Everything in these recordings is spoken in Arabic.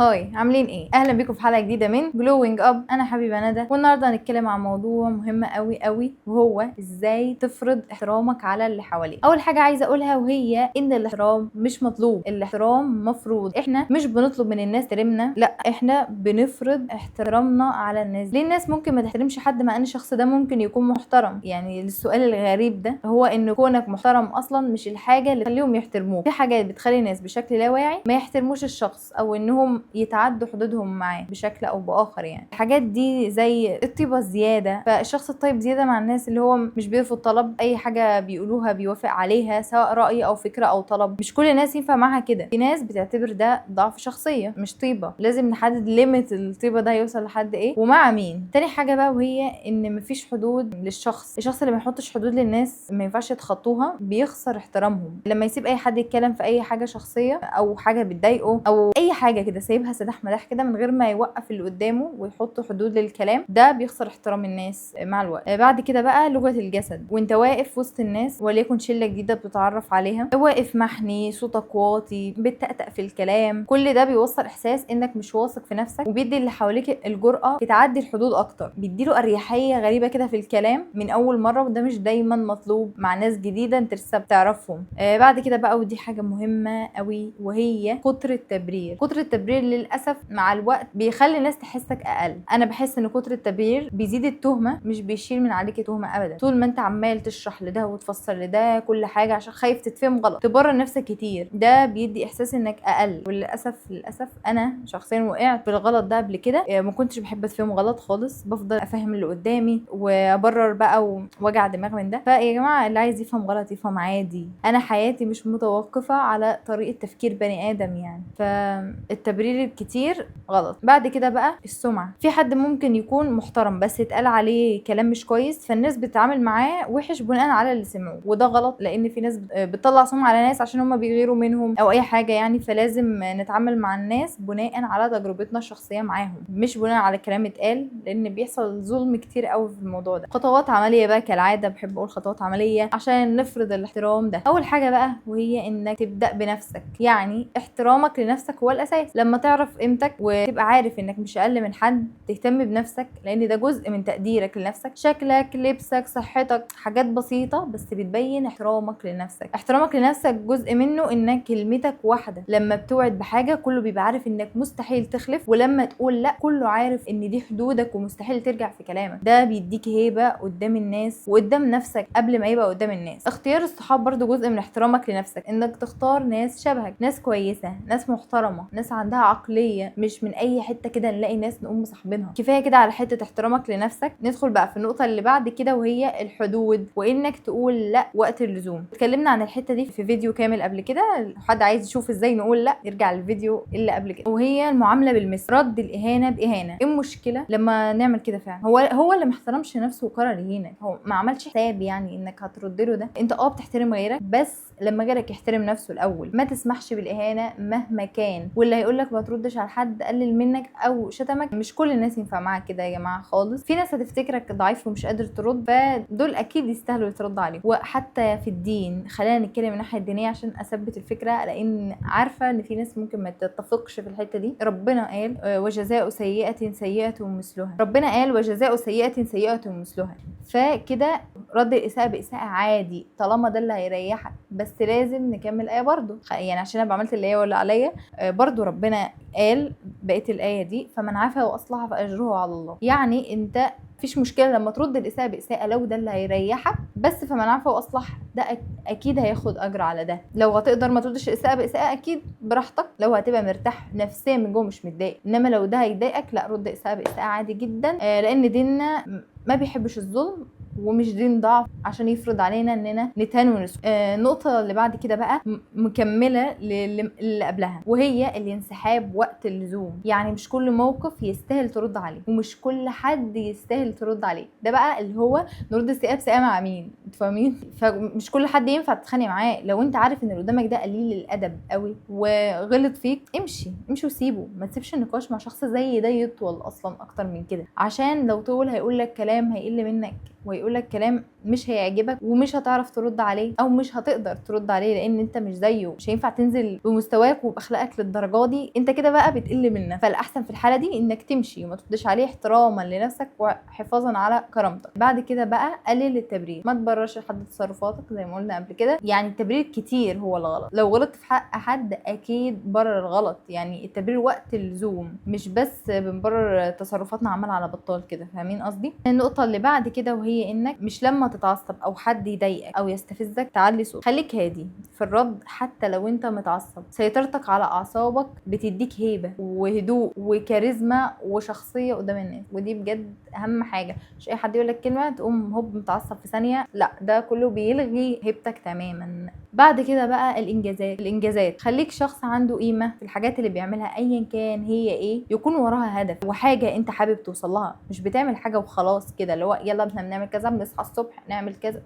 هاي، عاملين ايه؟ اهلا بيكم في حلقه جديده من جلوينج اب. انا حبيبه ندى، والنهارده هنتكلم عن موضوع مهم قوي قوي، وهو ازاي تفرض احترامك على اللي حواليك. اول حاجه عايزه اقولها وهي ان الاحترام مش مطلوب، الاحترام مفروض. احنا مش بنطلب من الناس تحترمنا، لا احنا بنفرض احترامنا على الناس. ليه الناس ممكن ما تحترمش حد مع ان الشخص ده ممكن يكون محترم؟ يعني السؤال الغريب ده هو ان كونك محترم اصلا مش الحاجه اللي تخليهم يحترموك. في حاجات بتخلي الناس بشكل لا واعي ما يحترموش الشخص، او انهم يتعدوا حدودهم معاه بشكل او باخر. يعني الحاجات دي زي الطيبه الزياده، فالشخص الطيب زياده مع الناس اللي هو مش بيرفض طلب، اي حاجه بيقولوها بيوافق عليها سواء راي او فكره او طلب. مش كل الناس ينفع معاها كده، في ناس بتعتبر ده ضعف شخصيه مش طيبه. لازم نحدد ليميت الطيبه ده هيوصل لحد ايه ومع مين. تاني حاجه بقى وهي ان مفيش حدود للشخص. الشخص اللي ما يحطش حدود للناس ما ينفعش يتخطوها، بيخسر احترامهم. لما يسيب اي حد يتكلم في اي حاجه شخصيه او حاجه بتضايقه او اي حاجه كده، سايبها سداح مداح كده من غير ما يوقف اللي قدامه ويحط حدود للكلام، ده بيخسر احترام الناس مع الوقت. بعد كده بقى لغه الجسد. وانت واقف وسط الناس وليكن شله جديده بتتعرف عليها، واقف محني، صوتك واطي، بتتأتأ في الكلام، كل ده بيوصل احساس انك مش واثق في نفسك، وبيدي اللي حواليك الجرأه تعدي الحدود اكتر. بيديله اريحيه غريبه كده في الكلام من اول مره، وده مش دايما مطلوب مع ناس جديده انت لسه بتعرفهم. بعد كده بقى، ودي حاجه مهمه قوي، وهي كتر التبرير. كتر التبرير للاسف مع الوقت بيخلي الناس تحسك اقل. انا بحس ان كتر التبرير بيزيد التهمه، مش بيشيل من عليك تهمه ابدا. طول ما انت عمال تشرح لده وتفسر لده كل حاجه عشان خايف تتفهم غلط، تبرر نفسك كتير، ده بيدي احساس انك اقل. وللاسف انا شخصيا وقعت في الغلط ده قبل كده. ما كنتش بحب اتفهم غلط خالص، بفضل افهم اللي قدامي وابرر بقى ووجع دماغ من ده. فيا جماعه، اللي عايز يفهم غلط يفهم عادي. انا حياتي مش متوقفه على طريقه تفكير بني ادم يعني. فالتبرير الكتير غلط. بعد كده بقى السمعه. في حد ممكن يكون محترم بس يتقال عليه كلام مش كويس، فالناس بتتعامل معاه وحش بناء على اللي سمعوه، وده غلط. لان في ناس بتطلع سمعه على ناس عشان هم بيغيروا منهم او اي حاجه يعني. فلازم نتعامل مع الناس بناء على تجربتنا الشخصيه معاهم، مش بناء على كلام اتقال، لان بيحصل ظلم كتير قوي في الموضوع ده. خطوات عمليه بقى كالعاده، بحب اقول خطوات عمليه عشان نفرض الاحترام ده. اول حاجه بقى وهي انك تبدا بنفسك. يعني احترامك لنفسك هو الاساس. لما تعرف قيمتك وتبقى عارف انك مش اقل من حد، تهتم بنفسك، لان ده جزء من تقديرك لنفسك. شكلك، لبسك، صحتك، حاجات بسيطه بس بتبين احترامك لنفسك. احترامك لنفسك جزء منه انك كلمتك واحده. لما بتوعد بحاجه كله بيبقى عارف انك مستحيل تخلف، ولما تقول لا كله عارف ان دي حدودك ومستحيل ترجع في كلامك. ده بيديك هيبه قدام الناس وقدام نفسك قبل ما يبقى قدام الناس. اختيار الصحاب برضو جزء من احترامك لنفسك، انك تختار ناس شبهك، ناس كويسه، ناس محترمه، ناس عندها عقليه، مش من اي حته كده نلاقي ناس نقوم مصاحبينها. كفايه كده على حته احترامك لنفسك. ندخل بقى في النقطه اللي بعد كده وهي الحدود، وانك تقول لا وقت اللزوم. اتكلمنا عن الحته دي في فيديو كامل قبل كده، لو حد عايز يشوف ازاي نقول لا يرجع للفيديو اللي قبل كده. وهي المعامله بالمثل، رد الاهانه باهانه. ايه المشكله لما نعمل كده فعلا؟ هو اللي ما احترمش نفسه وقرر يهينك، هو ما عملش حساب يعني انك هترد له ده. انت بتحترم غيرك، بس لما غيرك يحترم نفسه الاول. ما تسمحش بالاهانه مهما كان. واللي هيقول لك ما تردش على حد قلل منك او شتمك، مش كل الناس ينفع معاها كده يا جماعه خالص. في ناس هتفتكرك ضعيف ومش قادر ترد، فدول اكيد يستاهلوا يترد عليهم. وحتى في الدين، خلينا نتكلم من الناحيه الدينيه عشان اثبت الفكره، لان عارفه ان في ناس ممكن ما تتفقش في الحته دي. ربنا قال وجزاء سيئه سيئه مثلها. ربنا قال وجزاء سيئه سيئه مثلها. فكده رد الاساءه باساءه عادي طالما ده اللي هيريحك. بس لازم نكمل الايه برضو، يعني عشان انا عملت الايه ولا عليا. برضو ربنا قال بقيه الايه دي فمن عفا واصلح فاجره على الله. يعني انت مفيش مشكله لما ترد الاساءه باساءه لو ده اللي هيريحك، بس فمن عفا واصلح ده اكيد هياخد اجر على ده. لو هتقدر ما تردش الاساءه باساءه اكيد براحتك، لو هتبقى مرتاح نفسيا من جوه مش متضايق. انما لو ده هيضايقك لا، رد اساءه باساءه عادي جدا. لان ديننا ما بيحبش الظلم، ومش دين ضعف عشان يفرض علينا اننا نتهان ونسكت. النقطه اللي بعد كده بقى مكمله اللي قبلها، وهي الانسحاب وقت اللزوم. يعني مش كل موقف يستاهل ترد عليه، ومش كل حد يستاهل ترد عليه. ده بقى اللي هو نرد السئة بسئة مع مين، انتوا فاهمين؟ فمش كل حد ينفع تتخانق معاه. لو انت عارف ان اللي قدامك ده قليل الادب قوي وغلط فيك، امشي وسيبه. ما تسيبش النقاش مع شخص زي ده يطول اصلا اكتر من كده، عشان لو طول هيقول لك كلام هيقل منك، ويقول لك كلام مش هيعجبك ومش هتعرف ترد عليه او مش هتقدر ترد عليه، لان انت مش زيه، مش هينفع تنزل بمستواك وباخلاقك للدرجه دي، انت كده بقى بتقل منك. فالاحسن في الحاله دي انك تمشي وما تردش عليه احتراما لنفسك وحفاظا على كرامتك. بعد كده بقى قلل التبرير، ما تبررش لحد تصرفاتك زي ما قلنا قبل كده. يعني التبرير كتير هو الغلط، لو غلطت في حق حد اكيد برر الغلط، يعني التبرير وقت اللزوم، مش بس بنبرر تصرفاتنا عمال على بطال كده. فاهمين قصدي؟ النقطه اللي بعد كده وهي انك مش لما تتعصب او حد يضايقك او يستفزك تعلي صوتك. خليك هادي في الرد حتى لو انت متعصب. سيطرتك على اعصابك بتديك هيبه وهدوء وكاريزما وشخصيه قدام الناس، ودي بجد اهم حاجه. مش اي حد يقول لك كلمه تقوم هوب متعصب في ثانيه، لا ده كله بيلغي هيبتك تماما. بعد كده بقى الانجازات خليك شخص عنده قيمه في الحاجات اللي بيعملها ايا كان هي ايه، يكون وراها هدف وحاجه انت حابب توصل لها، مش بتعمل حاجه وخلاص كده اللي هو يلا احنا بنعمل كذا، بنصحى الصبح نعمل كذا.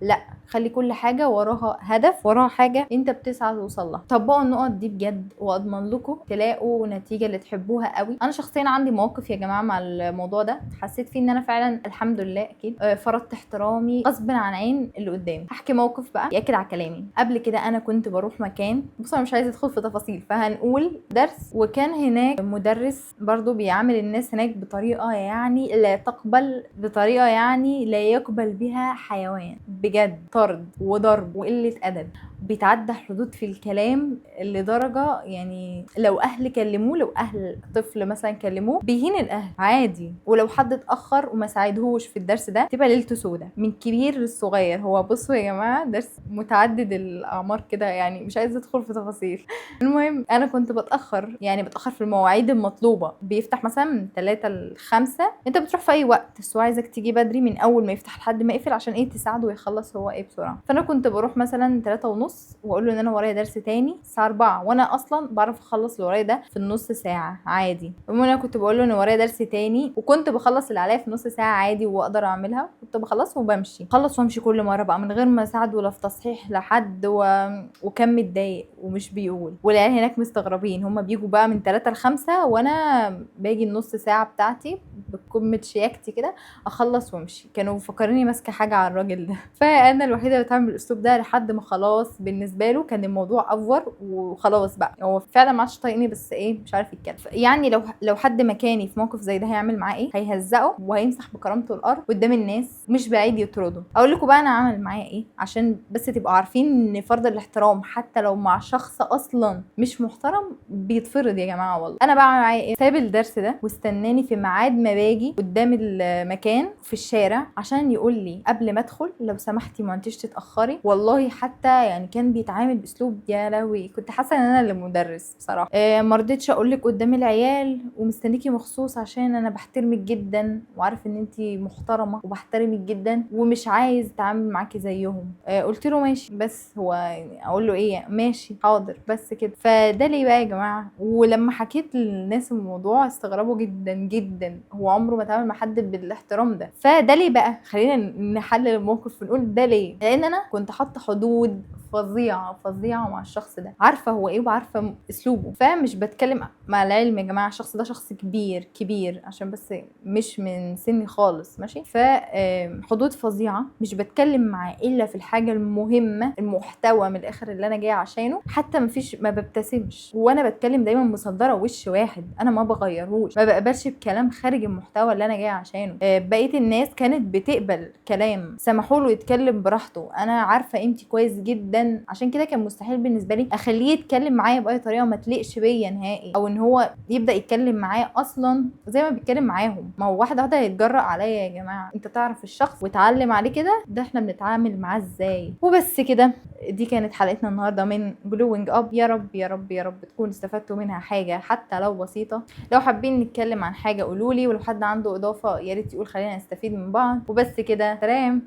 لا، خلي كل حاجه وراها هدف، وراها حاجه انت بتسعى توصل لها. طبقوا النقط دي بجد واضمن لكم تلاقوا نتيجه اللي تحبوها قوي. انا شخصيا عندي مواقف يا جماعه مع الموضوع ده حسيت فيه ان انا فعلا الحمد لله اكيد فرضت احترامي غصب عن عين اللي قدامي. هحكي موقف بقى ياكد على كلامي. قبل كده انا كنت بروح مكان، بص انا مش عايزه ادخل في تفاصيل، فهنقول درس، وكان هناك مدرس برضو بيعامل الناس هناك بطريقه يعني لا تقبل، بطريقه يعني لا يقبل بها حيوان بجد، طرد وضرب وقله ادب، بيتعدى حدود في الكلام لدرجه يعني لو اهل كلموه، لو اهل طفل مثلا كلموه بيهين الاهل عادي، ولو حد اتاخر وما ساعدهوش في الدرس ده تبقى ليلته سودة من كبير للصغير. هو بصوا يا جماعه درس متعدد الاعمار كده، يعني مش عايزه ادخل في تفاصيل. المهم انا كنت بتاخر، يعني بتاخر في المواعيد المطلوبه، بيفتح مثلا من 3 ل 5، انت بتروح في اي وقت بس هو عايزك تيجي بدري من اول ما يفتح لحد ما يقفل عشان ايه تساعده ويخلص هو ايه بسرعه. فانا كنت بروح مثلا 3:30 واقول له ان انا ورايا درس تاني الساعه 4، وانا اصلا بعرف اخلص اللي ورايا ده في النص ساعه عادي. المهم انا كنت بقول له ان ورايا درس تاني وكنت بخلص اللي عليا في نص ساعه عادي واقدر اعملها، كنت بخلص وبمشي، خلص وامشي كل مره بقى من غير ما اساعده ولا في تصحيح لحد وكان متضايق ومش بيقول. والعيال هناك مستغربين، هما بيجوا بقى من 3 ل 5 وانا باجي النص ساعه بتاعتي بكمة شياكتي كده اخلص وامشي. كانوا مفكريني ماسكه حاجه على الراجل ده. فانا الوحيده اللي بتعمل بالاسلوب ده لحد ما خلاص بالنسبه له كان الموضوع افور وخلاص بقى هو فعلا ما عادش طايقني، بس ايه مش عارف يتكلم. يعني لو حد مكاني في موقف زي ده هيعمل معاه ايه؟ هيهزقه وهيمسح بكرامته الارض قدام الناس، مش بعيد يطرده. اقول لكم بقى انا عامل معايا ايه عشان بس تبقوا عارفين ان فرض الاحترام حتى لو مع شخص اصلا مش محترم بيتفرض يا جماعه. والله انا بعمل معايا ايه؟ ساب الدرس ده واستناني في ميعاد ما باجي قدام المكان في الشارع عشان يقول لي قبل ما ادخل لو سمحتي ما انتيش تتاخري. والله حتى يعني كان بيتعامل باسلوب يا لهوي كنت حاسه ان انا اللي مدرس بصراحه. ما رضيتش اقول لك قدام العيال ومستنيكي مخصوص عشان انا بحترمك جدا وعارف ان انتي محترمه وبحترمك جدا ومش عايز اتعامل معاكي زيهم. قلت له ماشي، بس هو يعني اقول له ايه؟ ماشي حاضر بس كده. فده ليه بقى يا جماعه؟ ولما حكيت للناس الموضوع استغربوا جدا جدا، هو عمره ما اتعامل مع حد بالاحترام ده. فده ليه بقى؟ خلينا نحلل الموقف ونقول ده ليه. لان انا كنت حاطه حدود فظيعه مع الشخص ده، عارفه هو ايه وعارفه اسلوبه. فمش بتكلم مع العلم يا جماعه الشخص ده شخص كبير عشان بس مش من سني خالص ماشي. حدود فظيعه، مش بتكلم معاه الا في الحاجه المهمه، المحتوى من الاخر اللي انا جايه عشانه. حتى ما ببتسمش وانا بتكلم، دايما مصدره وش واحد انا ما بغيرهوش، ما بقبلش بكلام خارج المحتوى اللي انا جايه عشانه. بقيه الناس كانت بتقبل كلام سمحوا له يتكلم براحته، انا عارفه قيمتي كويس جدا. عشان كده كان مستحيل بالنسبه لي اخليه يتكلم معايا باي طريقه ما تليقش بيا نهائي، او ان هو يبدا يتكلم معايا اصلا زي ما بيتكلم معاهم. ما هو واحده هيتجرأ عليا يا جماعه. انت تعرف الشخص وتعلم عليه كده، ده احنا بنتعامل معاه ازاي. وبس كده، دي كانت حلقتنا النهارده من جلوينج اب. يا رب يا رب يا رب تكونوا استفدتوا منها حاجه حتى لو بسيطه. لو حابين نتكلم عن حاجه قولوا لي، ولو حد عنده اضافه يا ريت يقول، خلينا نستفيد من بعض. وبس كده، سلام.